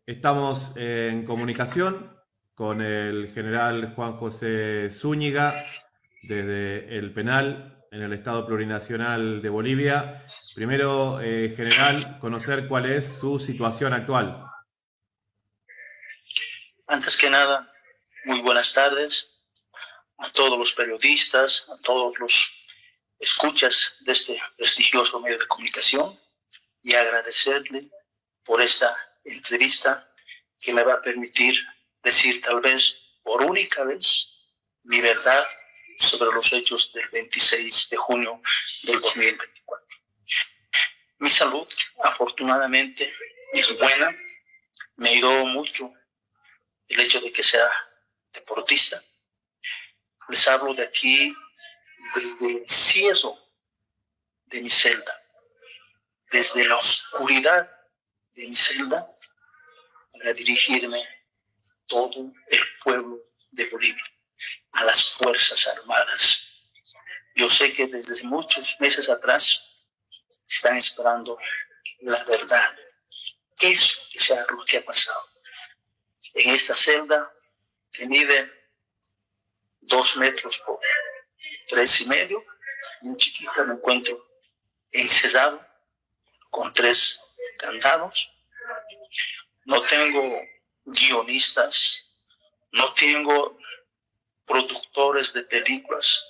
Estamos en comunicación con el general Juan José Zúñiga desde el penal en el Estado Plurinacional de Bolivia. Primero, general, conocer cuál es su situación actual. Antes que nada, muy buenas tardes a todos los periodistas, a todos los escuchas de este prestigioso medio de comunicación y agradecerle por esta entrevista que me va a permitir decir tal vez por única vez mi verdad sobre los hechos del 26 de junio del 2024. Mi salud, afortunadamente, es buena. Me ayudó mucho el hecho de que sea deportista. Les hablo de aquí desde el cielo de mi celda, desde la oscuridad de mi celda, para dirigirme a todo el pueblo de Bolivia, a las Fuerzas Armadas. Yo sé que desde muchos meses atrás están esperando la verdad. ¿Qué es lo que ha pasado? En esta celda que mide 2 metros por 3,5, muy chiquita, me encuentro encerrado con 3 candados. No tengo guionistas, no tengo productores de películas,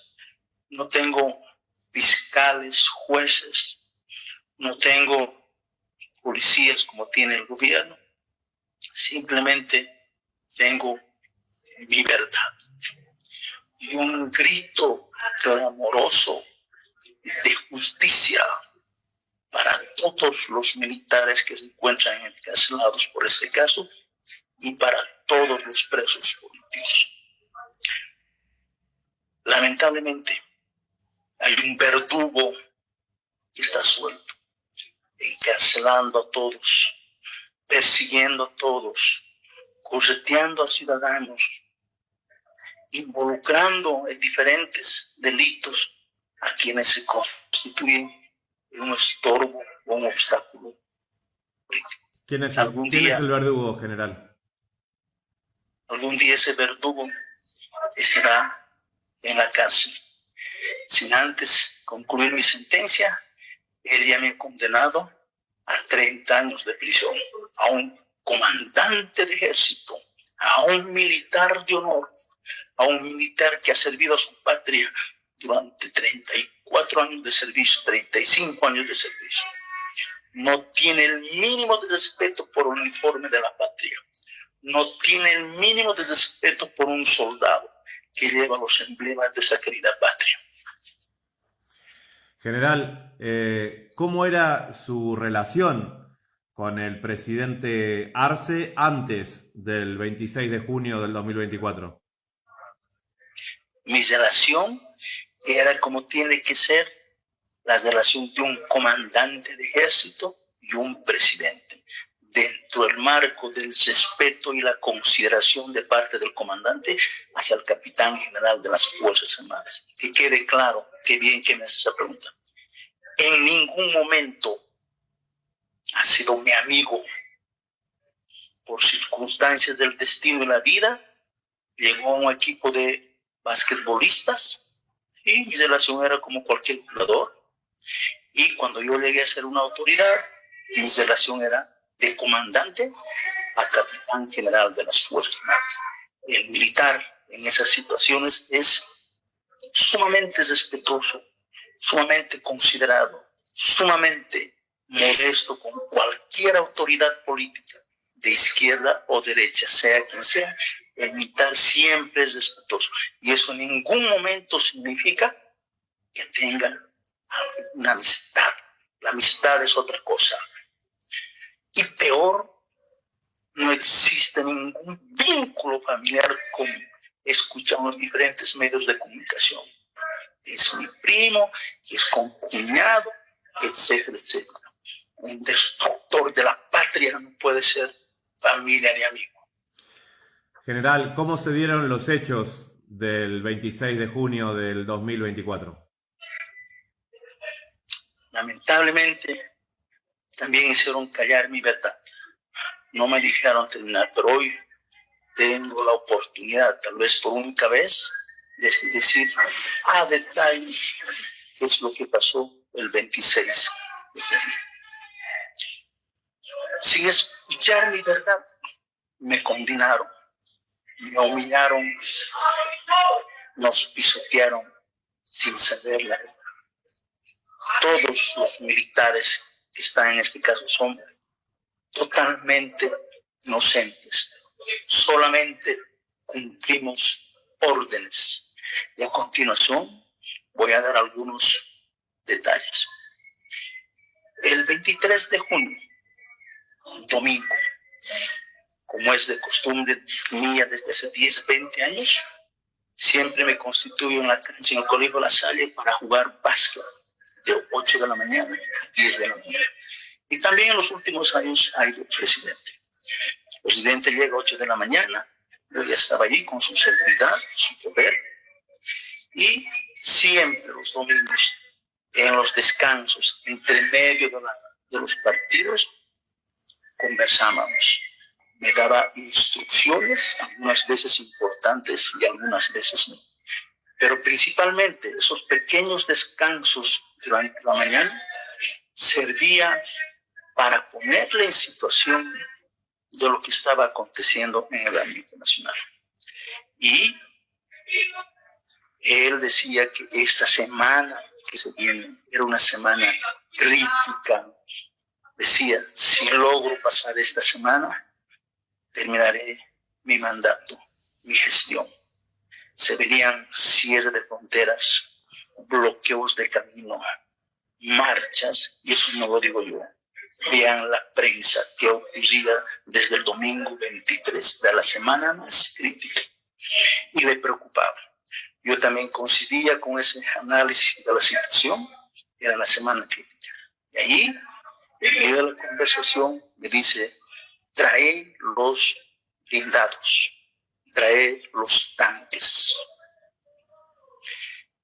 no tengo fiscales, jueces, no tengo policías como tiene el gobierno. Simplemente tengo mi verdad. Y un grito clamoroso de justicia para todos los militares que se encuentran encarcelados por este caso y para todos los presos políticos. Lamentablemente, hay un verdugo que está suelto, encarcelando a todos, persiguiendo a todos, correteando a ciudadanos, involucrando en diferentes delitos a quienes se constituyen en un estorbo o un obstáculo político. ¿Quién es el verdugo, general? Algún día ese verdugo estará en la cárcel. Sin antes concluir mi sentencia, él ya me ha condenado a 30 años de prisión, a un comandante de ejército, a un militar de honor, a un militar que ha servido a su patria durante 34 años de servicio, 35 años de servicio. No tiene el mínimo de respeto por el uniforme de la patria. No tiene el mínimo de respeto por un soldado que lleva los emblemas de esa querida patria. General, ¿cómo era su relación con el presidente Arce antes del 26 de junio del 2024? Mi relación era como tiene que ser la relación de un comandante de ejército y un presidente, dentro del marco del respeto y la consideración de parte del comandante hacia el capitán general de las Fuerzas Armadas. Que quede claro, que bien que me hace esa pregunta. En ningún momento ha sido mi amigo. Por circunstancias del destino y la vida, llegó a un equipo de basquetbolistas y mi relación era como cualquier jugador. Y cuando yo llegué a ser una autoridad, mi relación era de comandante a capitán general de las Fuerzas Armadas. El militar en esas situaciones es sumamente respetuoso, sumamente considerado, sumamente modesto con cualquier autoridad política, de izquierda o derecha, sea quien sea. El militar siempre es respetuoso. Y eso en ningún momento significa que tenga una amistad. La amistad es otra cosa. Y peor, no existe ningún vínculo familiar como escuchamos en diferentes medios de comunicación. Es mi primo, es concuñado, etcétera, etcétera. Un destructor de la patria no puede ser familia ni amigo. General, ¿cómo se dieron los hechos del 26 de junio del 2024? Lamentablemente, también hicieron callar mi verdad. no me dejaron terminar, pero hoy tengo la oportunidad, tal vez por única vez, de decir a detalle qué es lo que pasó el 26 de junio. Sin escuchar mi verdad, me condenaron, me humillaron, nos pisotearon sin saber la verdad. Todos los militares que están en este caso son totalmente inocentes. Solamente cumplimos órdenes. Y a continuación voy a dar algunos detalles. El 23 de junio, domingo, como es de costumbre mía desde hace 10, 20 años, siempre me constituyo en la cancha en el Colegio La Salle para jugar básquet de 8 de la mañana a 10 de la mañana. Y también en los últimos años ha ido el presidente. El presidente llega a 8 de la mañana, yo ya estaba allí con su seguridad, su poder, y siempre los domingos, en los descansos, entre medio de los partidos, conversábamos. Me daba instrucciones, algunas veces importantes y algunas veces no. Pero principalmente esos pequeños descansos durante la mañana servían para ponerle en situación de lo que estaba aconteciendo en el ámbito nacional. Y él decía que esta semana que se viene era una semana crítica. Decía, si logro pasar esta semana, terminaré mi mandato, mi gestión. Se verían cierre de fronteras, bloqueos de camino, marchas, y eso no lo digo yo. Vean la prensa que ocurría desde el domingo 23 de la semana más crítica. Y le preocupaba. Yo también coincidía con ese análisis de la situación, era la semana crítica. Y allí, en medio de la conversación, me dice, trae los blindados, trae los tanques.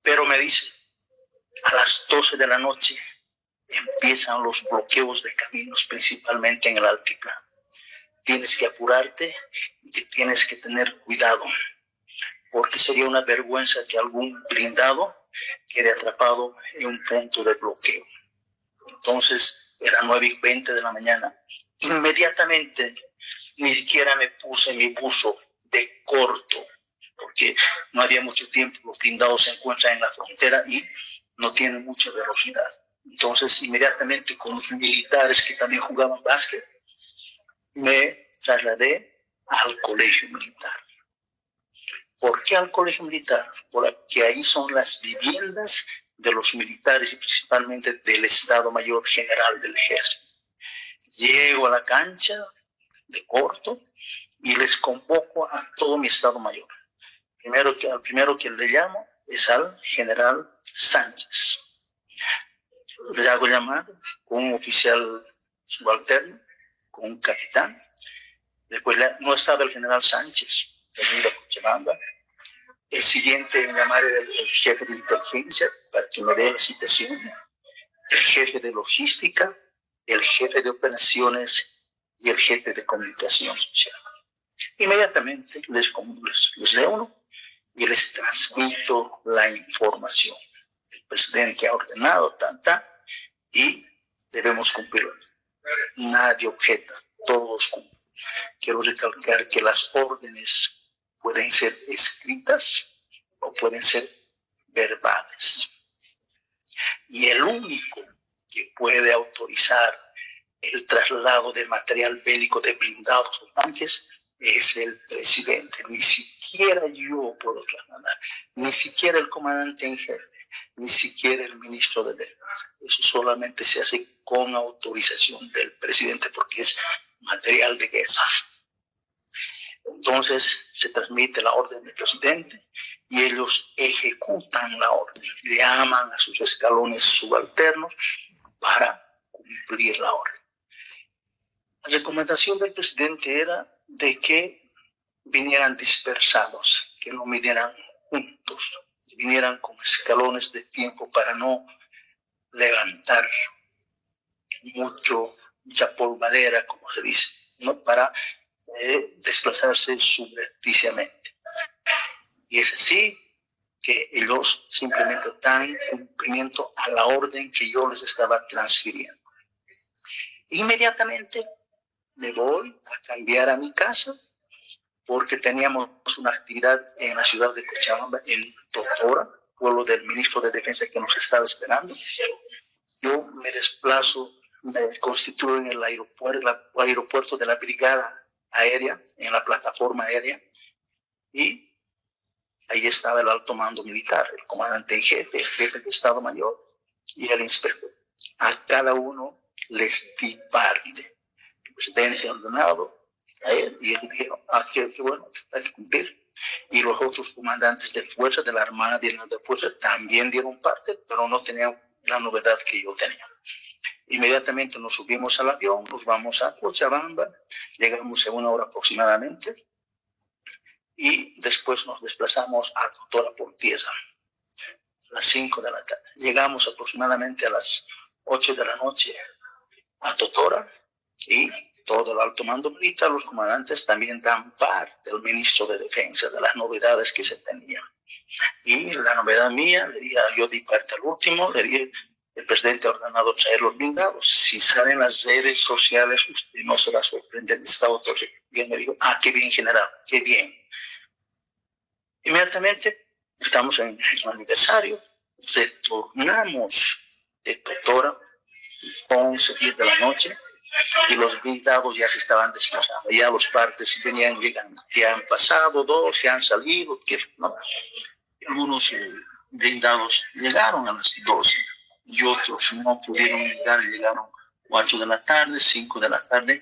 Pero me dice, a las 12 de la noche empiezan los bloqueos de caminos, principalmente en el altiplano. Tienes que apurarte y tienes que tener cuidado, porque sería una vergüenza que algún blindado quede atrapado en un punto de bloqueo. Entonces, era 9:20 de la mañana. Inmediatamente, ni siquiera me puse mi buzo de corto, porque no había mucho tiempo. Los blindados se encuentran en la frontera y no tienen mucha velocidad. Entonces, inmediatamente con los militares que también jugaban básquet, me trasladé al colegio militar. ¿Por qué al colegio militar? Porque ahí son las viviendas de los militares y principalmente del Estado Mayor General del Ejército. Llego a la cancha de corto y les convoco a todo mi Estado Mayor. Al primero que le llamo es al general Sánchez. Le hago llamar con un oficial subalterno, con un capitán. Después no estaba el general Sánchez, el siguiente en llamar era el jefe de inteligencia para que me dé la situación, el jefe de logística, el jefe de operaciones y el jefe de comunicación social. Inmediatamente les reúno y les transmito la información. El presidente ha ordenado, y debemos cumplirlo. Nadie objeta, todos cumplen. Quiero recalcar que las órdenes pueden ser escritas o pueden ser verbales. Y el único que puede autorizar el traslado de material bélico de blindados o tanques es el presidente. Ni siquiera yo puedo trasladar, ni siquiera el comandante en jefe, ni siquiera el ministro de Defensa. Eso solamente se hace con autorización del presidente porque es material de guerra. Entonces se transmite la orden del presidente y ellos ejecutan la orden, llaman a sus escalones subalternos para cumplir la orden. La recomendación del presidente era de que vinieran dispersados, que no vinieran juntos, que vinieran con escalones de tiempo para no levantar mucha polvadera, como se dice. ¿no? Para desplazarse subrepticiamente. Y es así que ellos simplemente dan cumplimiento a la orden que yo les estaba transfiriendo. Inmediatamente me voy a cambiar a mi casa porque teníamos una actividad en la ciudad de Cochabamba, en Totora, pueblo del ministro de Defensa que nos estaba esperando. Yo me desplazo, me constituyo en el aeropuerto de la brigada aérea, en la plataforma aérea, y ahí estaba el alto mando militar, el comandante en jefe, el jefe de Estado Mayor y el inspector. A cada uno les di parte. El presidente ordenado a él y él dijo, qué bueno, hay que cumplir. Y los otros comandantes de fuerza, de la Armada y de la Fuerza, también dieron parte, pero no tenían la novedad que yo tenía. Inmediatamente nos subimos al avión, nos vamos a Cochabamba, llegamos en 1 hora aproximadamente, y después nos desplazamos a Totora Portiesa, a las 5 de la tarde. Llegamos aproximadamente a las 8 de la noche a Totora, y todo el alto mando militar, los comandantes también dan parte del ministro de Defensa, de las novedades que se tenían. Y la novedad mía, yo di parte al último, le dije, el presidente ha ordenado traer los blindados. Si salen las redes sociales, usted no se va a sorprender. Estaba todo bien. Me dijo, qué bien, general, qué bien. Inmediatamente, estamos en el aniversario, retornamos de Totora, 11, 10 de la noche, y los blindados ya se estaban desplazando, ya los partes venían llegando, ya han pasado 2, ya han salido, ¿no? Algunos blindados llegaron a las 12 y otros no pudieron llegar, llegaron 4 de la tarde, 5 de la tarde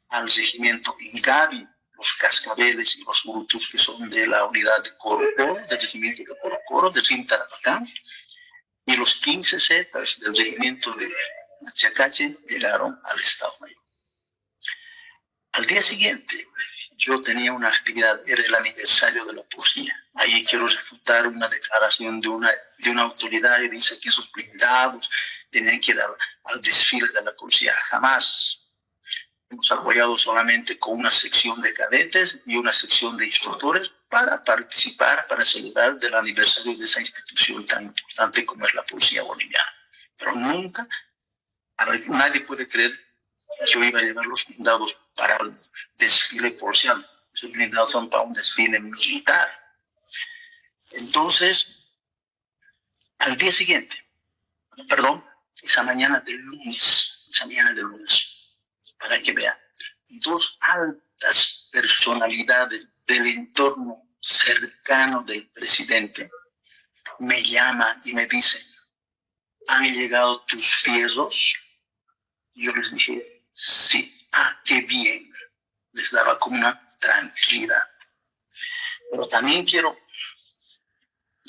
al regimiento Ingavi, los cascabeles y los brutus que son de la unidad de Coro, del regimiento de Coro, del Rim Tarapacán, y los 15 zetas del regimiento de Chacache llegaron al Estado Mayor. Al día siguiente, yo tenía una actividad, era el aniversario de la policía. Ahí quiero refutar una declaración de una autoridad y dice que esos blindados tenían que ir al desfile de la policía. Jamás. Hemos apoyado solamente con una sección de cadetes y una sección de instructores para participar, para celebrar del aniversario de esa institución tan importante como es la policía boliviana. Pero nunca, nadie puede creer que yo iba a llevar los blindados para el desfile policial. Esos blindados son para un desfile militar. Entonces, al día siguiente, esa mañana del lunes, para que vean, 2 altas personalidades del entorno cercano del presidente me llaman y me dicen, ¿han llegado tus fierros? Yo les dije, sí, qué bien. Les daba como una tranquilidad. Pero también quiero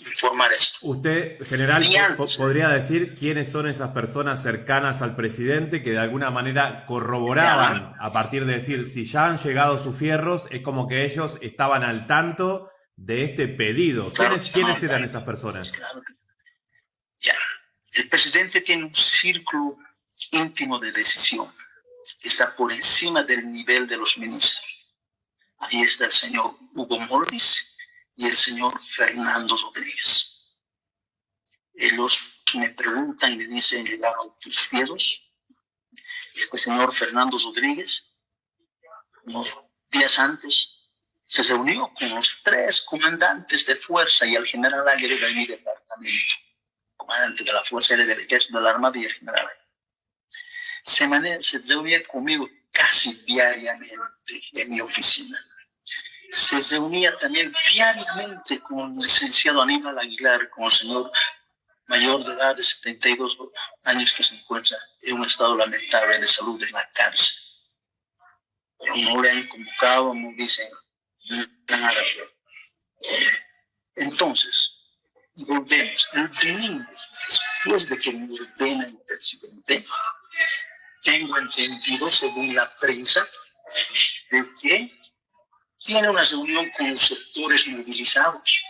informar esto. Usted, general, podría decir quiénes son esas personas cercanas al presidente que de alguna manera corroboraban a partir de decir, si ya han llegado sus fierros, es como que ellos estaban al tanto de este pedido. Claro, ¿Quiénes eran esas personas? Claro. Ya, el presidente tiene un círculo íntimo de decisión que está por encima del nivel de los ministros. Ahí está el señor Hugo Morris y el señor Fernando Rodríguez. Ellos me preguntan y me dicen, ¿llegaron tus fieros? Este señor Fernando Rodríguez, unos días antes, se reunió con los 3 comandantes de fuerza y el general Aguirre de mi departamento, comandante de la Fuerza Aérea del Ejército de la Armada y el general Aguirre. Se reunía conmigo casi diariamente en mi oficina. Se reunía también diariamente con el licenciado Aníbal Aguilar, con el señor mayor de edad de 72 años que se encuentra en un estado lamentable de salud en la cárcel. Pero no le han convocado, no dicen nada. Entonces, volvemos. El domingo, después de que me ordena el presidente, tengo entendido, según la prensa, de que tiene una reunión con los sectores movilizados,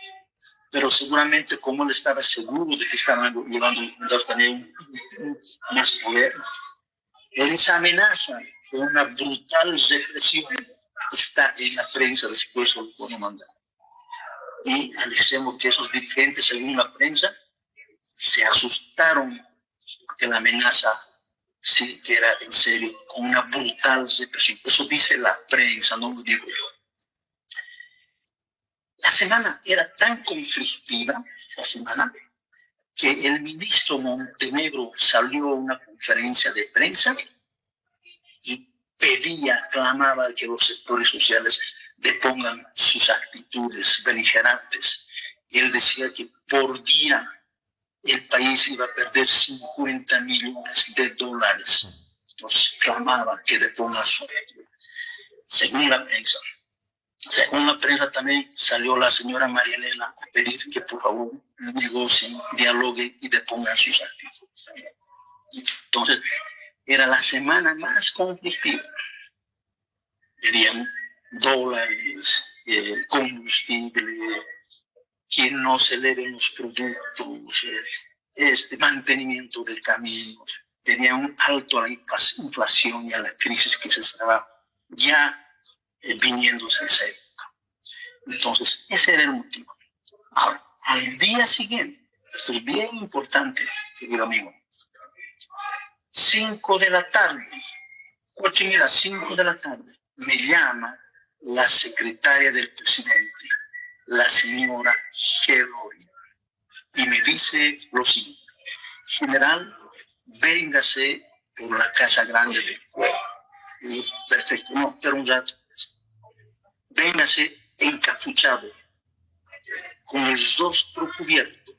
pero seguramente como él estaba seguro de que estaban llevando a tener más poder, él les amenaza una brutal represión está en la prensa después del pueblo mandar. Y al extremo que esos dirigentes, según la prensa, se asustaron porque la amenaza sí que era en serio, con una brutal represión. Eso dice la prensa, no lo digo yo. La semana era tan conflictiva, la semana, que el ministro Montenegro salió a una conferencia de prensa y pedía, clamaba que los sectores sociales depongan sus actitudes beligerantes. Y él decía que por día el país iba a perder 50 millones de dólares. Entonces clamaba que depongan su actitud. Según la prensa. Según la prensa también salió la señora Marianela a pedir que por favor negocien, dialoguen y depongan sus actitudes. Entonces, era la semana más conflictiva. Pedían dólares, combustible, que no se eleven los productos, mantenimiento de caminos. Tenía un alto a la inflación y a la crisis que se estaba ya viniéndose en serio. Entonces, ese era el motivo. Ahora, al día siguiente, esto es bien importante, querido amigo, 5 de la tarde, 5 de la tarde, me llama la secretaria del presidente, la señora Gelori, y me dice lo siguiente: general, véngase por la Casa Grande del Pueblo. Y perfecto, no, pero un rato. Véngase encapuchado, con el rostro cubierto.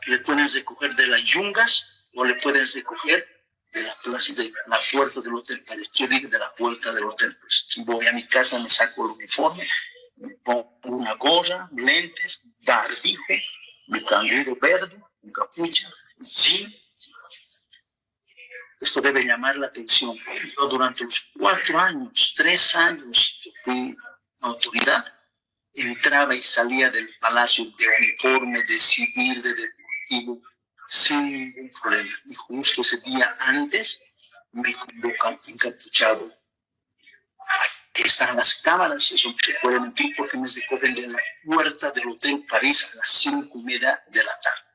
Le pueden recoger de las yungas o le pueden recoger de la plaza, de la puerta del hotel. Yo dije de la puerta del hotel. Pues, si voy a mi casa, me saco el uniforme, me pongo una gorra, lentes, barbijo, mi canguro verde, un capucha, sí. Esto debe llamar la atención. Yo durante los 3 años que fui autoridad, entraba y salía del palacio de uniforme, de civil, de deportivo, sin ningún problema. Y justo ese día antes me convocan encapuchado. Aquí están las cámaras, eso no se puede mentir porque me recogen de la puerta del Hotel París a las 5:30 de la tarde.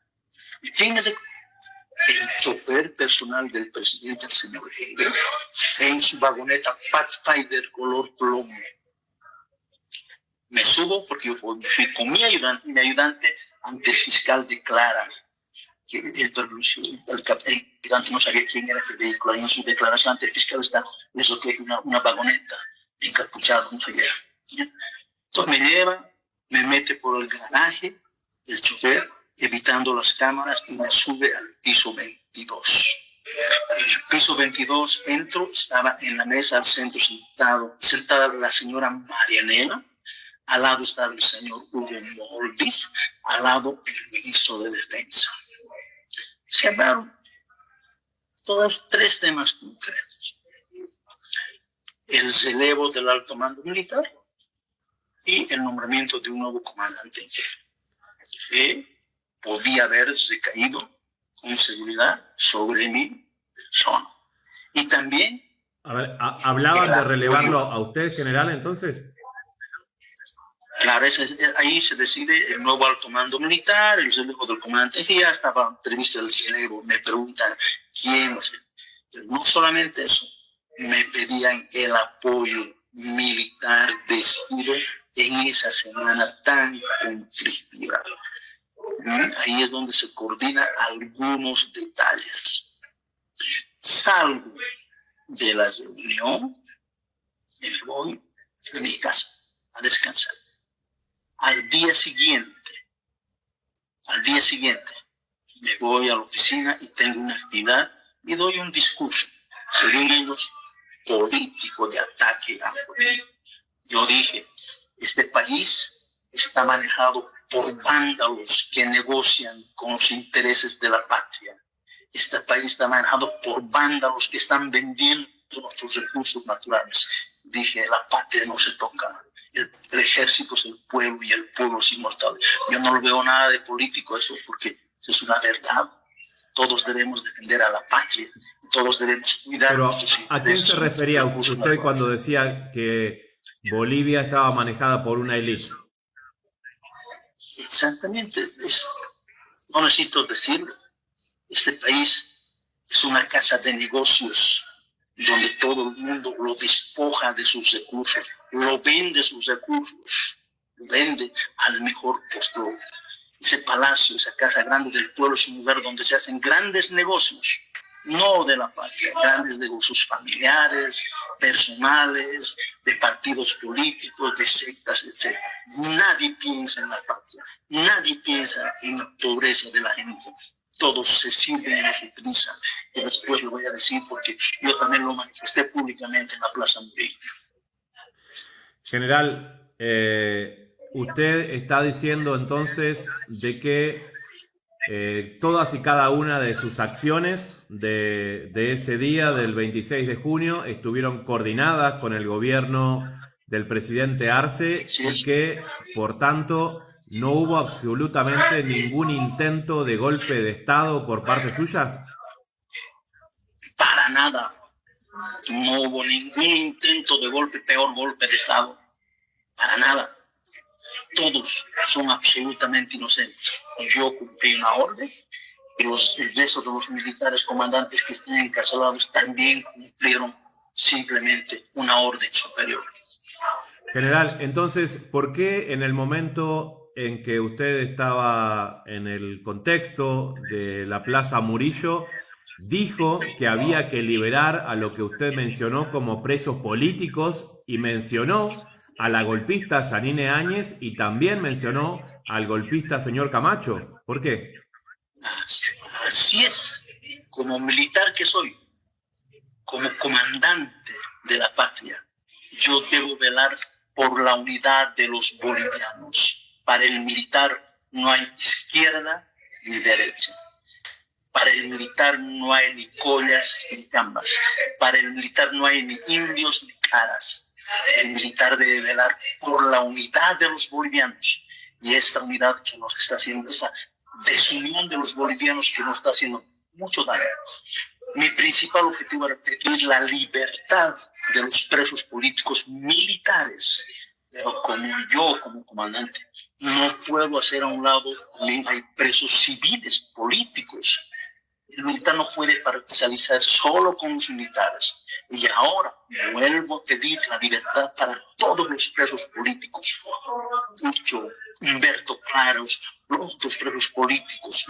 ¿Y quién me recoge? El chofer personal del presidente, el señor Hegel, en su vagoneta Pathfinder color plomo. Me subo porque yo fui con mi ayudante ante el fiscal declara que el ayudante no sabía quién era el vehículo. En su declaración ante el fiscal está eso que es una vagoneta encapuchado, no sabía. Entonces me lleva, me mete por el garaje, el chofer, evitando las cámaras, y me sube al piso 22. En el piso 22 entro, estaba en la mesa al centro sentada la señora Marianela, al lado estaba el señor Hugo Moldis, al lado el ministro de Defensa. Se hablaron todos 3 temas concretos: el relevo del alto mando militar y el nombramiento de un nuevo comandante en jefe, que podía haber recaído con seguridad sobre mi persona. Y también... A ver, ¿hablaban de relevarlo a usted, general, entonces? Claro, ahí se decide el nuevo alto mando militar, el relevo del comandante. Y ya estaba previsto el relevo. Me preguntan quién. No solamente eso, me pedían el apoyo militar decidido en esa semana tan conflictiva. Ahí es donde se coordinan algunos detalles. Salgo de la reunión y me voy a mi casa a descansar. Al día siguiente, me voy a la oficina y tengo una actividad y doy un discurso, según ellos, político de ataque a poder. Yo dije, este país está manejado por vándalos que negocian con los intereses de la patria. Este país está manejado por vándalos que están vendiendo nuestros recursos naturales. Dije, la patria no se toca. El ejército es el pueblo y el pueblo es inmortal. Yo no lo veo nada de político eso porque es una verdad. Todos debemos defender a la patria, todos debemos cuidar. Pero, ¿a quién se refería usted cuando decía que Bolivia estaba manejada por una élite? Exactamente, no necesito decirlo. Este país es una casa de negocios donde todo el mundo lo despoja de sus recursos, lo vende sus recursos, lo vende al mejor postor. Ese palacio, esa casa grande del pueblo es un lugar donde se hacen grandes negocios, no de la patria, grandes negocios familiares, personales, de partidos políticos, de sectas, etc. Nadie piensa en la patria, nadie piensa en la pobreza de la gente. Todos se sirven y se utilizan. Y después lo voy a decir porque yo también lo manifesté públicamente en la Plaza Murillo. General, usted está diciendo entonces de que todas y cada una de sus acciones de ese día, del 26 de junio, estuvieron coordinadas con el gobierno del presidente Arce y que, por tanto, no hubo absolutamente ningún intento de golpe de Estado por parte suya. Para nada. No hubo ningún intento de golpe, peor golpe de Estado. Para nada. Todos son absolutamente inocentes. Yo cumplí una orden y el resto de los militares comandantes que están encarcelados también cumplieron simplemente una orden superior. General, entonces, ¿por qué en el momento en que usted estaba en el contexto de la Plaza Murillo dijo que había que liberar a lo que usted mencionó como presos políticos y mencionó a la golpista Yanine Áñez y también mencionó al golpista señor Camacho? ¿Por qué? Así es, como militar que soy, como comandante de la patria, yo debo velar por la unidad de los bolivianos. Para el militar no hay izquierda ni derecha. Para el militar no hay ni collas ni gambas. Para el militar no hay ni indios ni caras. El militar debe velar por la unidad de los bolivianos. Y esta unidad que nos está haciendo, esta desunión de los bolivianos que nos está haciendo mucho daño. Mi principal objetivo era pedir la libertad de los presos políticos militares. Pero como yo, como comandante, no puedo hacer a un lado, también hay presos civiles, políticos. El militar no puede parcializar solo con los militares. Y ahora vuelvo a pedir la libertad para todos los presos políticos. Mucho, Humberto Claros, los otros presos políticos,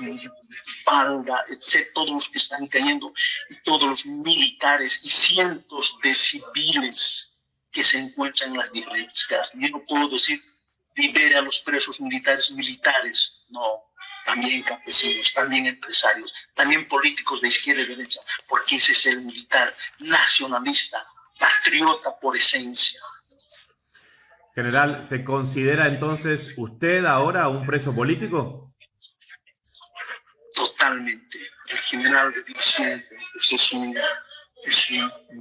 Palga, etc., todos los que están cayendo, y todos los militares y cientos de civiles que se encuentran en las diferentes casas. Yo no puedo decir libere a los presos militares, no, también campesinos, también empresarios, también políticos de izquierda y derecha, porque ese es el militar nacionalista, patriota por esencia. General, ¿se considera entonces usted ahora un preso político? Totalmente. El general de división es un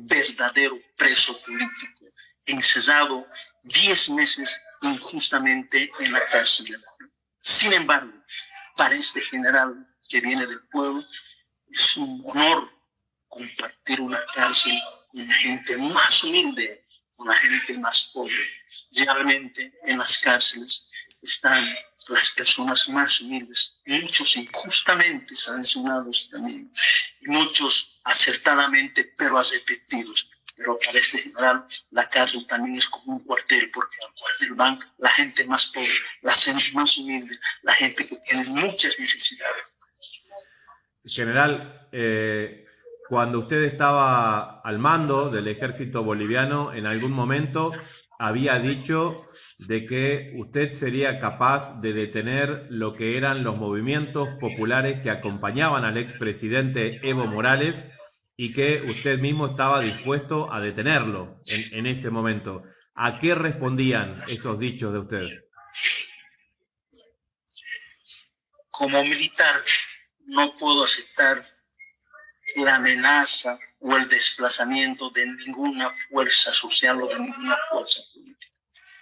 verdadero preso político, encerrado 10 meses injustamente en la cárcel. Sin embargo, para este general que viene del pueblo, es un honor compartir una cárcel con la gente más humilde, con la gente más pobre. Realmente en las cárceles están las personas más humildes, muchos injustamente sancionados también, y muchos acertadamente, pero arrepentidos. Pero para este general, la cárcel también es como un cuartel, porque al cuartel van la gente más pobre, la gente más humilde, la gente que tiene muchas necesidades. General, cuando usted estaba al mando del ejército boliviano, en algún momento había dicho de que usted sería capaz de detener lo que eran los movimientos populares que acompañaban al expresidente Evo Morales y que usted mismo estaba dispuesto a detenerlo en ese momento. ¿A qué respondían esos dichos de usted? Como militar no puedo aceptar la amenaza o el desplazamiento de ninguna fuerza social o de ninguna fuerza política,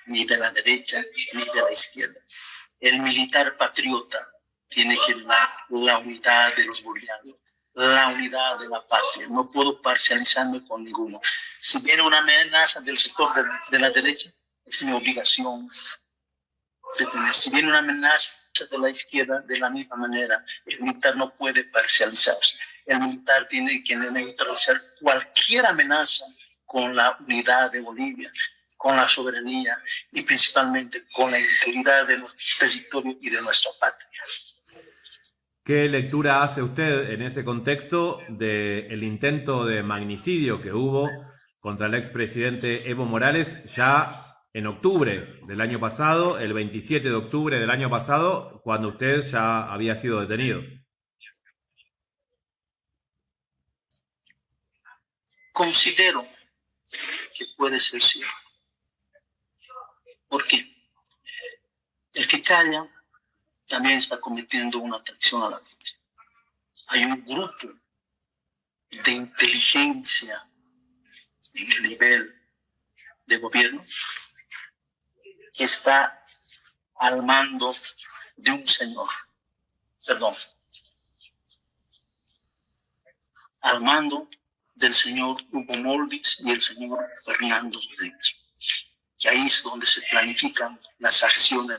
ni de la derecha ni de la izquierda. El militar patriota tiene que dar la unidad de los bolivianos, la unidad de la patria. No puedo parcializarme con ninguno. Si viene una amenaza del sector de la derecha, es mi obligación detener. Si viene una amenaza de la izquierda, de la misma manera, el militar no puede parcializarse. El militar tiene que neutralizar cualquier amenaza con la unidad de Bolivia, con la soberanía y principalmente con la integridad de nuestro territorio y de nuestra patria. ¿Qué lectura hace usted en ese contexto del intento de magnicidio que hubo contra el expresidente Evo Morales ya en octubre del año pasado, el 27 de octubre del año pasado, cuando usted ya había sido detenido? Considero que puede ser cierto. Porque el que calla también está cometiendo una traición a la patria. Hay un grupo de inteligencia en el nivel de gobierno que está al mando de un señor, al mando del señor Hugo Molditz y el señor Fernando Rodríguez. Y ahí es donde se planifican las acciones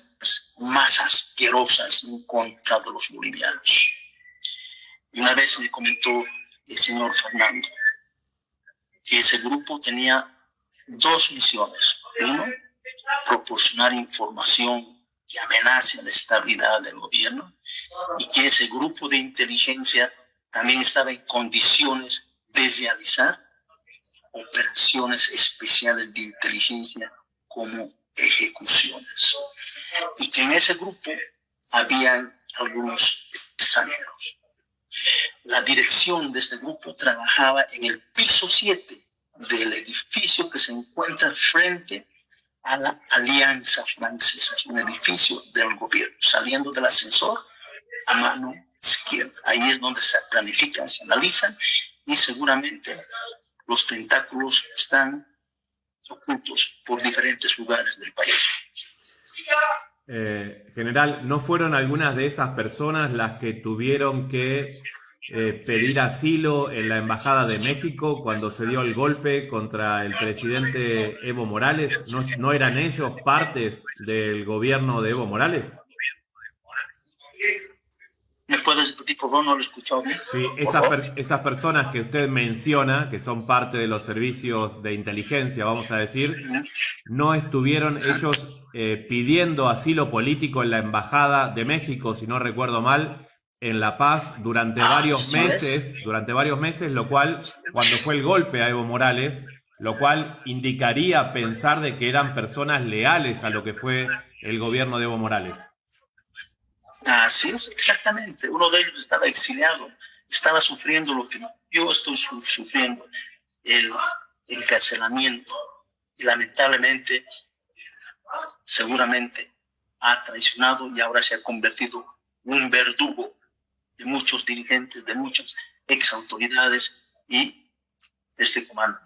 más asquerosas en contra de los bolivianos. Y una vez me comentó el señor Fernando que ese grupo tenía dos misiones. Uno, proporcionar información que amenace la estabilidad del gobierno, y que ese grupo de inteligencia también estaba en condiciones de realizar operaciones especiales de inteligencia como ejecuciones. Y que en ese grupo habían algunos extranjeros. La dirección de este grupo trabajaba en el piso 7 del edificio que se encuentra frente a la Alianza Francesa, un edificio del gobierno, saliendo del ascensor a mano izquierda. Ahí es donde se planifican, se analizan, y seguramente los tentáculos están ocultos por diferentes lugares del país. General, ¿no fueron algunas de esas personas las que tuvieron que pedir asilo en la Embajada de México cuando se dio el golpe contra el presidente Evo Morales? ¿No eran ellos partes del gobierno de Evo Morales? ¿Me puedes repetir, por favor? No lo he escuchado bien. Sí, esas personas que usted menciona, que son parte de los servicios de inteligencia, vamos a decir, ¿no estuvieron ellos pidiendo asilo político en la Embajada de México, si no recuerdo mal, en La Paz durante varios meses, lo cual, cuando fue el golpe a Evo Morales, lo cual indicaría pensar de que eran personas leales a lo que fue el gobierno de Evo Morales? Así es, exactamente. Uno de ellos estaba exiliado, estaba sufriendo lo que yo estoy sufriendo, el encarcelamiento. Y lamentablemente, seguramente ha traicionado y ahora se ha convertido en un verdugo de muchos dirigentes, de muchas exautoridades y de este comando.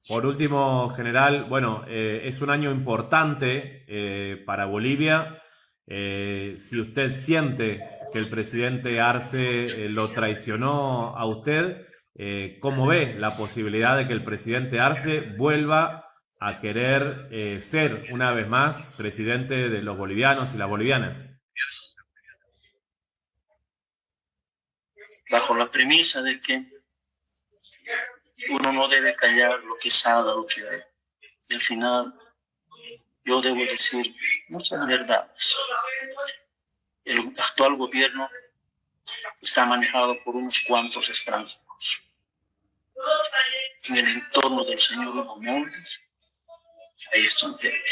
Por último, general, bueno, es un año importante para Bolivia. Si usted siente que el presidente Arce lo traicionó a usted, ¿cómo ve la posibilidad de que el presidente Arce vuelva a querer ser una vez más presidente de los bolivianos y las bolivianas? Bajo la premisa de que uno no debe callar lo que sabe, lo que ve. Y al final, yo debo decir muchas verdades. El actual gobierno está manejado por unos cuantos extranjeros. En el entorno del señor Hugo Molditz hay extranjeros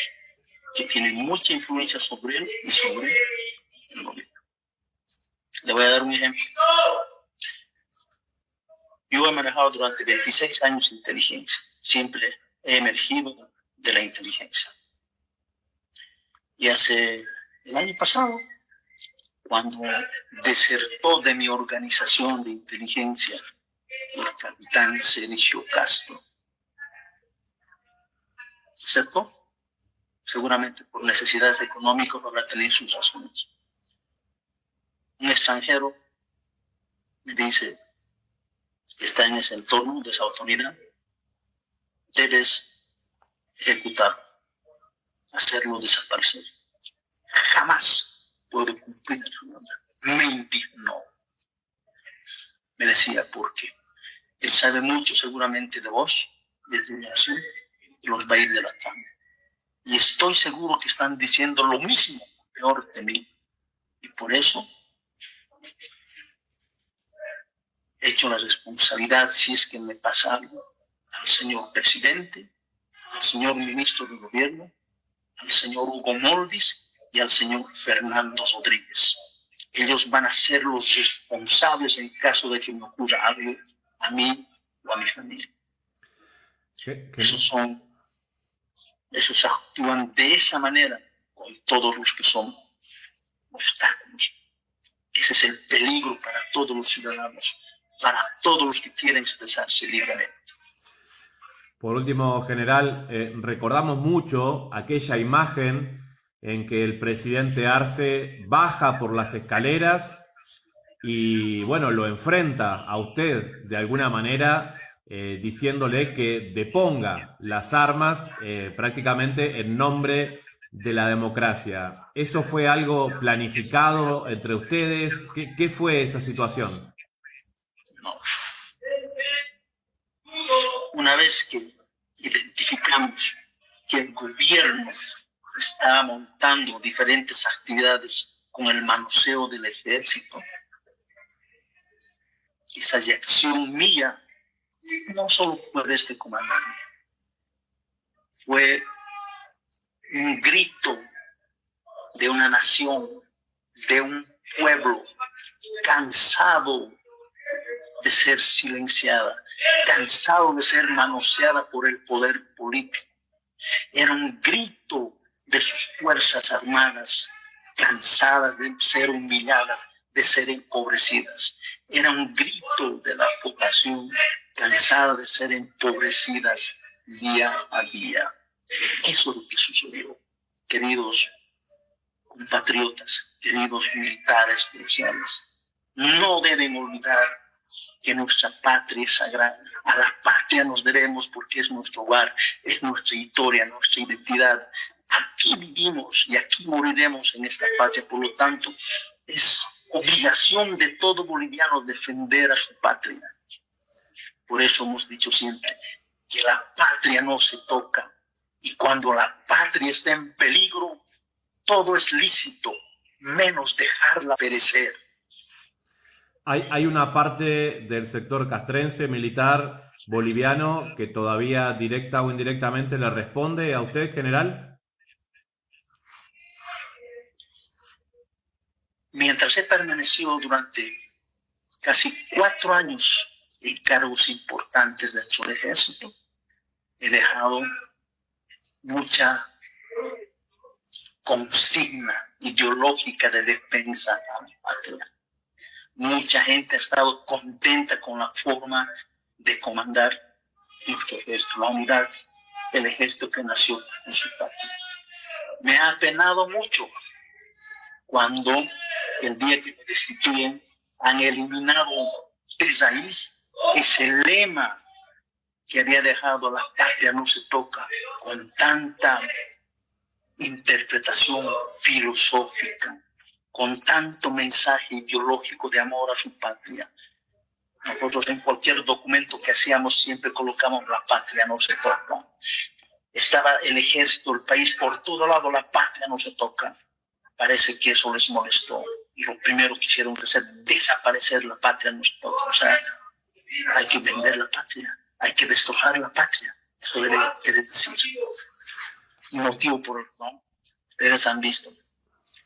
que tienen mucha influencia sobre él y sobre el gobierno. Le voy a dar un ejemplo. Yo he manejado durante 26 años inteligencia. Siempre he emergido de la inteligencia. Y el año pasado, cuando desertó de mi organización de inteligencia el capitán Sergio Castro, desertó, seguramente por necesidades económicas, habrá tenido sus razones. un extranjero me dice que está en ese entorno de esa autoridad, debes ejecutarlo, hacerlo desaparecer. Jamás puedo cumplir su nombre. Me indignó. Me decía, porque él sabe mucho seguramente de vos, de tu nación, y los va a ir delatando. Y estoy seguro que están diciendo lo mismo, peor de mí. Y por eso he hecho la responsabilidad, si es que me pasa algo, al señor presidente, al señor ministro de gobierno, al señor Hugo Moldis y al señor Fernando Rodríguez. Ellos van a ser los responsables en caso de que me ocurra algo a mí o a mi familia. Esos actúan de esa manera con todos los que son obstáculos. Ese es el peligro para todos los ciudadanos, para todos los que quieren expresarse libremente. Por último, general, recordamos mucho aquella imagen en que el presidente Arce baja por las escaleras y, bueno, lo enfrenta a usted de alguna manera, diciéndole que deponga las armas prácticamente en nombre de la democracia. ¿Eso fue algo planificado entre ustedes? ¿Qué fue esa situación? No. Una vez que identificamos que el gobierno estaba montando diferentes actividades con el manoseo del ejército, esa reacción mía no solo fue de este comandante, fue un grito de una nación, de un pueblo cansado de ser silenciada, cansado de ser manoseada por el poder político. Era un grito de sus fuerzas armadas, cansadas de ser humilladas, de ser empobrecidas. Era un grito de la población cansada de ser empobrecidas día a día. Eso es lo que sucedió, queridos compatriotas, queridos militares policiales. No deben olvidar que nuestra patria es sagrada. A la patria nos debemos porque es nuestro hogar, es nuestra historia, nuestra identidad. Aquí vivimos y aquí moriremos en esta patria. Por lo tanto, es obligación de todo boliviano defender a su patria. Por eso hemos dicho siempre que la patria no se toca. Y cuando la patria está en peligro, todo es lícito, menos dejarla perecer. Hay una parte del sector castrense militar boliviano que todavía directa o indirectamente le responde a usted, general. Mientras he permanecido durante casi 4 años en cargos importantes dentro del ejército, he dejado mucha consigna ideológica de defensa a mi patria. Mucha gente ha estado contenta con la forma de comandar nuestro ejército, la unidad del ejército que nació en su patria. Me ha apenado mucho cuando el día que me destituyen han eliminado del raíz ese lema que había dejado la patria no se toca, con tanta interpretación filosófica, con tanto mensaje ideológico de amor a su patria. Nosotros en cualquier documento que hacíamos siempre colocamos la patria no se toca. Estaba el ejército, el país, por todo lado la patria no se toca. Parece que eso les molestó y lo primero que hicieron fue desaparecer la patria no se toca. O sea, hay que vender la patria, hay que destrozar la patria. Eso debe decir. Un motivo por el cual ustedes han visto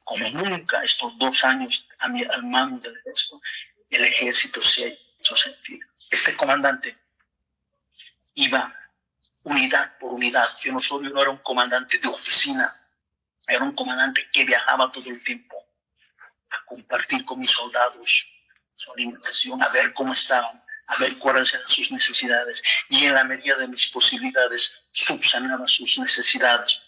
como nunca estos 2 años al mando del ejército, el ejército se ha hecho sentir. Este comandante iba unidad por unidad. Yo no era un comandante de oficina, era un comandante que viajaba todo el tiempo a compartir con mis soldados su alimentación, a ver cómo estaban, a ver cuáles eran sus necesidades y en la medida de mis posibilidades subsanaba sus necesidades,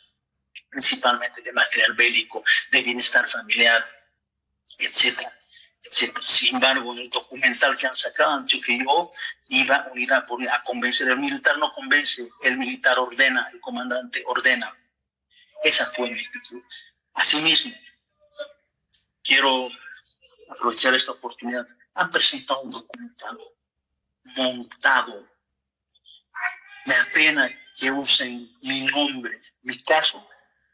principalmente de material bélico, de bienestar familiar, etc. Sin embargo, en el documental que han sacado, han dicho que yo iba unidad por unidad a convencer. El militar no convence, el militar ordena, el comandante ordena. Esa fue mi actitud. Asimismo, quiero aprovechar esta oportunidad. Han presentado un documental montado. Me apena que usen mi nombre, mi caso,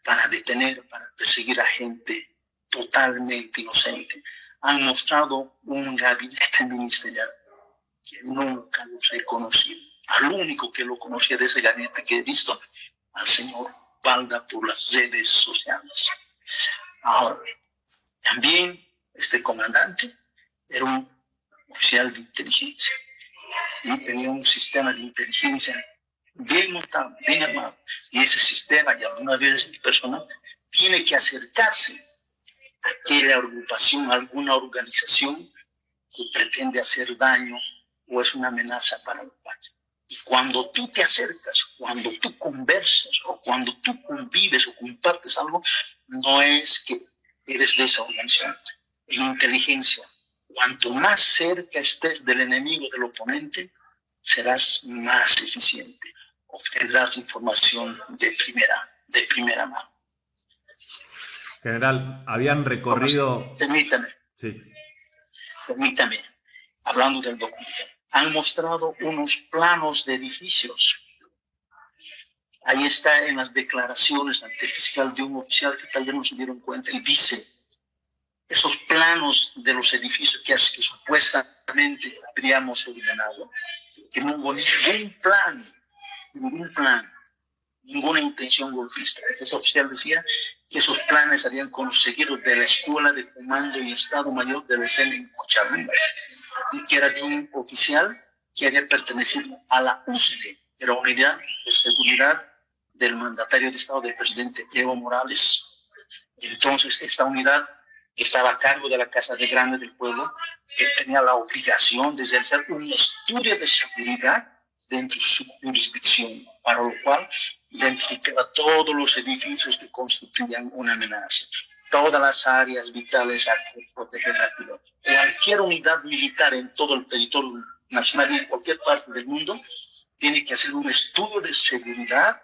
para detener, para perseguir a gente totalmente inocente. Han mostrado un gabinete ministerial que nunca los he conocido. Al único que lo conocía de ese gabinete que he visto, al señor Valda, por las redes sociales. Ahora, también este comandante era un oficial de inteligencia y tenía un sistema de inteligencia bien montado, bien armado. Y ese sistema, y alguna vez el personal, tiene que acercarse a aquella agrupación, a alguna organización que pretende hacer daño o es una amenaza para la patria. Y cuando tú te acercas, cuando tú conversas o cuando tú convives o compartes algo, no es que eres de esa organización. En inteligencia, cuanto más cerca estés del enemigo, del oponente, serás más eficiente. Obtendrás información de primera mano. General, habían recorrido... Permítame, hablando del documento. Han mostrado unos planos de edificios. Ahí está en las declaraciones ante el fiscal de un oficial que tal vez no se dieron cuenta y dice, esos planos de los edificios que supuestamente habríamos ordenado, que no hubo ningún plan, ninguna intención golpista. Ese oficial decía que esos planes habían conseguido de la Escuela de Comando y Estado Mayor de la SEN en Cochabamba, y que era de un oficial que había pertenecido a la USDE, que era Unidad de Seguridad del Mandatario de Estado del presidente Evo Morales. Entonces, esta unidad estaba a cargo de la Casa de Grande del Pueblo, que tenía la obligación de realizar un estudio de seguridad dentro de su jurisdicción, para lo cual identificaba todos los edificios que constituían una amenaza, todas las áreas vitales a proteger la ciudad. Cualquier unidad militar en todo el territorio nacional y en cualquier parte del mundo tiene que hacer un estudio de seguridad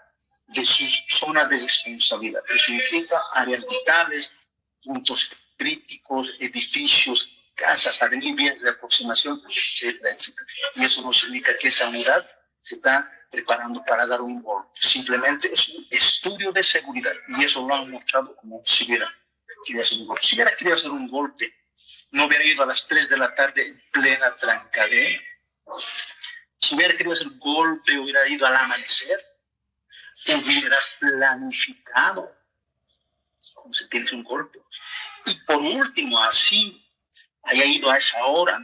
de su zona de responsabilidad. Eso significa áreas vitales, puntos críticos, edificios, casas, avenidas, vías de aproximación, etcétera, etcétera. Y eso no significa que esa unidad se está preparando para dar un golpe. Simplemente es un estudio de seguridad y eso lo han mostrado como si hubiera querido hacer un golpe. Si hubiera querido hacer un golpe, no hubiera ido a las 3 de la tarde en plena trancadera. Si hubiera querido hacer un golpe, hubiera ido al amanecer, hubiera planificado cómo se tiene un golpe. Y por último, así haya ido a esa hora,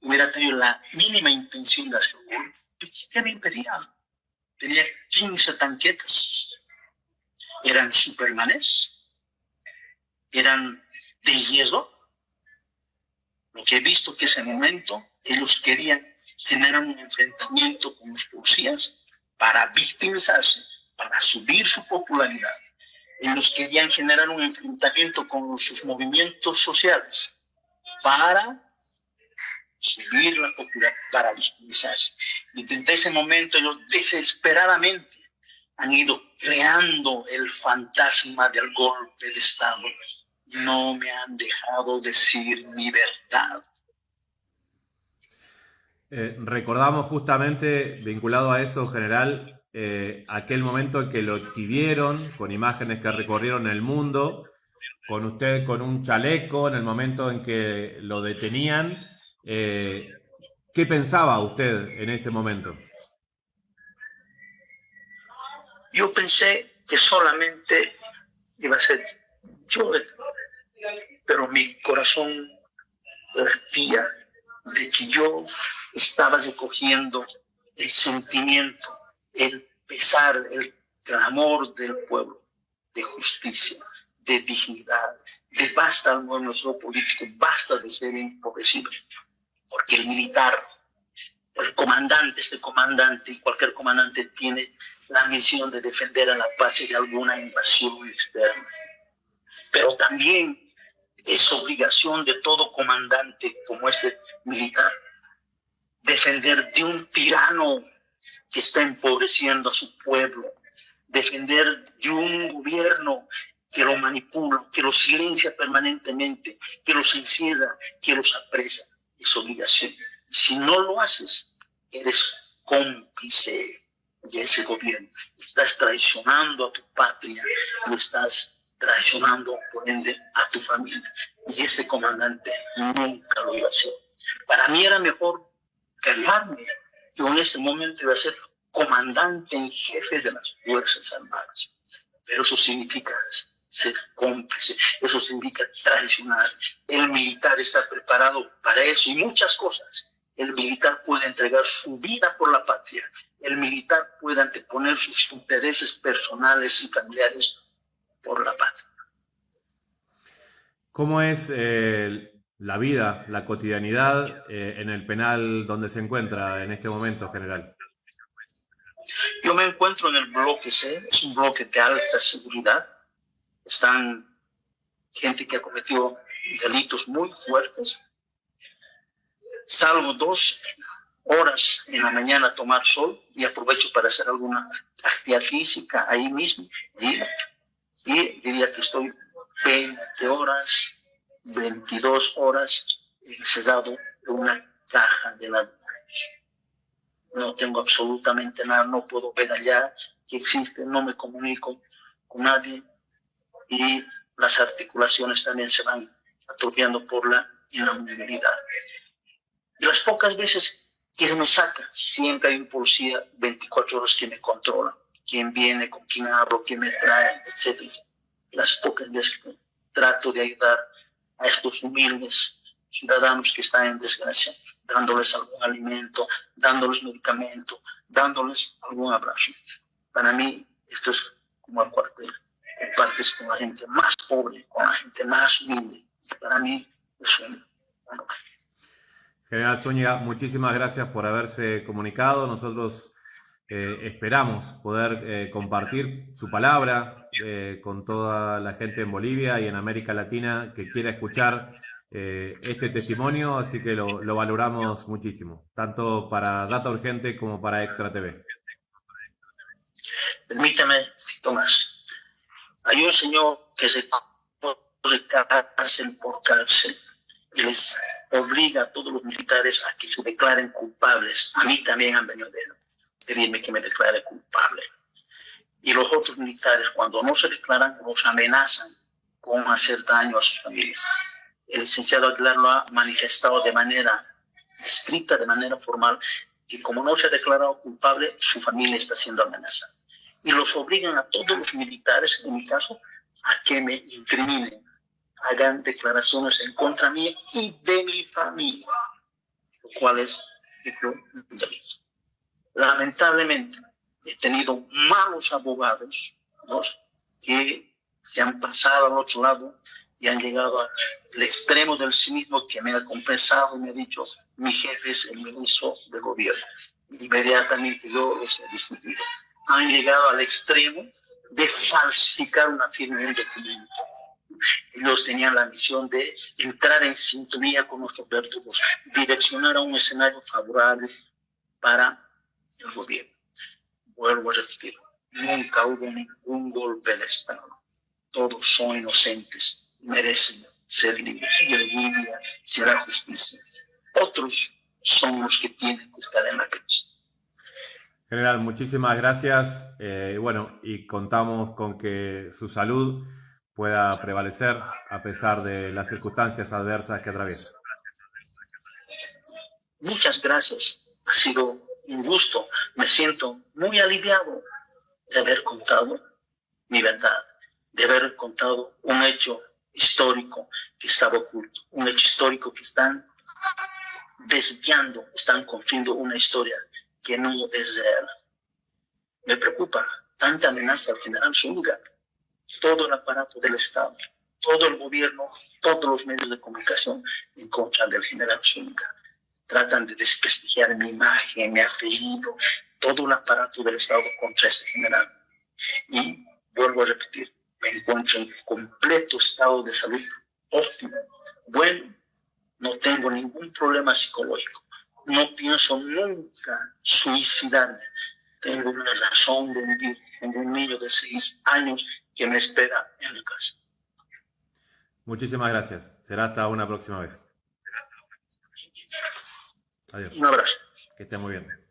hubiera tenido la mínima intención de hacer un golpe. ¿Qué me impedía? Tenía 15 tanquetas. Eran supermanes, eran de hierro. Lo que he visto que en ese momento ellos querían generar un enfrentamiento con los policías para victimizarse, para subir su popularidad. Ellos querían generar un enfrentamiento con sus movimientos sociales para subir la popularidad, para victimizarse. Y desde ese momento ellos desesperadamente han ido creando el fantasma del golpe de Estado. No me han dejado decir mi verdad. Recordamos justamente, vinculado a eso, general, aquel momento en que lo exhibieron con imágenes que recorrieron el mundo, con usted con un chaleco, en el momento en que lo detenían. ¿Qué pensaba usted en ese momento? Yo pensé que solamente iba a ser yo, pero mi corazón latía de que yo estaba recogiendo el sentimiento, el pesar, el clamor del pueblo, de justicia, de dignidad, de basta al nuestro político, basta de ser empobrecidos, porque el militar, el comandante, este comandante y cualquier comandante tiene la misión de defender a la patria de alguna invasión externa, pero también Es obligación de todo comandante como este militar defender de un tirano que está empobreciendo a su pueblo, defender de un gobierno que lo manipula, que lo silencia permanentemente, que los encierra, que los apresa. Es obligación. Si no lo haces, eres cómplice de ese gobierno. Estás traicionando a tu patria, lo estás traicionando, por ende, a tu familia. Y este comandante nunca lo iba a hacer. Para mí era mejor callarme. Yo en este momento iba a ser comandante en jefe de las Fuerzas Armadas. Pero eso significa ser cómplice, eso significa traicionar. El militar está preparado para eso y muchas cosas. El militar puede entregar su vida por la patria. El militar puede anteponer sus intereses personales y familiares por la patria. ¿Cómo es la vida, la cotidianidad en el penal donde se encuentra en este momento, general? Yo me encuentro en el bloque C, es un bloque de alta seguridad. Están gente que ha cometido delitos muy fuertes. Salgo 2 horas en la mañana a tomar sol y aprovecho para hacer alguna actividad física ahí mismo. Y diría que estoy 20 horas, 22 horas encerrado en una caja de la... No tengo absolutamente nada, no puedo ver allá que existe, no me comunico con nadie y las articulaciones también se van atrofiando por la inmovilidad. Y las pocas veces que se me saca, siempre hay un policía 24 horas que me controla, quién viene, con quién hablo, quién me trae, etc. Las pocas veces que trato de ayudar a estos humildes ciudadanos que están en desgracia, dándoles algún alimento, dándoles medicamento, dándoles algún abrazo. Para mí, esto es como el cuartel. Compartes con la gente más pobre, con la gente más humilde. Para mí, es un honor. General Zúñiga, muchísimas gracias por haberse comunicado. Nosotros esperamos poder compartir su palabra con toda la gente en Bolivia y en América Latina que quiera escuchar este testimonio, así que lo valoramos muchísimo, tanto para Data Urgente como para Extra TV. Permítame, Tomás. Hay un señor que se corre cárcel por cárcel y les obliga a todos los militares a que se declaren culpables. A mí también han venido de pedirme que me declare culpable. Y los otros militares, cuando no se declaran, los amenazan con hacer daño a sus familias. El licenciado Aguilar lo ha manifestado de manera escrita, de manera formal, que como no se ha declarado culpable, su familia está siendo amenazada. Y los obligan a todos los militares, en mi caso, a que me incriminen, hagan declaraciones en contra mía y de mi familia, lo cual es un delito. Lamentablemente, he tenido malos abogados, ¿no?, que se han pasado al otro lado y han llegado al extremo del cinismo, que me ha compensado y me ha dicho: mi jefe es el ministro de gobierno. Inmediatamente yo los he distinguido. Han llegado al extremo de falsificar una firma en un documento. Ellos tenían la misión de entrar en sintonía con nuestros verdugos, direccionar a un escenario favorable para el gobierno. Vuelvo a repetir, nunca hubo ningún golpe de Estado. Todos son inocentes, merecen ser libres. Y en Bolivia será justicia. Otros son los que tienen que estar en la cárcel. General, muchísimas gracias. Y contamos con que su salud pueda prevalecer a pesar de las circunstancias adversas que atraviesa. Muchas gracias. Ha sido un gusto. Me siento muy aliviado de haber contado mi verdad, de haber contado un hecho histórico que estaba oculto, un hecho histórico que están desviando, están construyendo una historia que no es real. Me preocupa tanta amenaza al general Zúñiga, todo el aparato del Estado, todo el gobierno, todos los medios de comunicación en contra del general Zúñiga. Tratan de desprestigiar mi imagen, mi apellido, todo el aparato del Estado contra este general. Y vuelvo a repetir, me encuentro en completo estado de salud óptimo, bueno, no tengo ningún problema psicológico, no pienso nunca suicidarme, tengo una razón de vivir, tengo un niño de 6 años que me espera en mi casa. Muchísimas gracias. Será hasta una próxima vez. Adiós. Un abrazo. Que esté muy bien.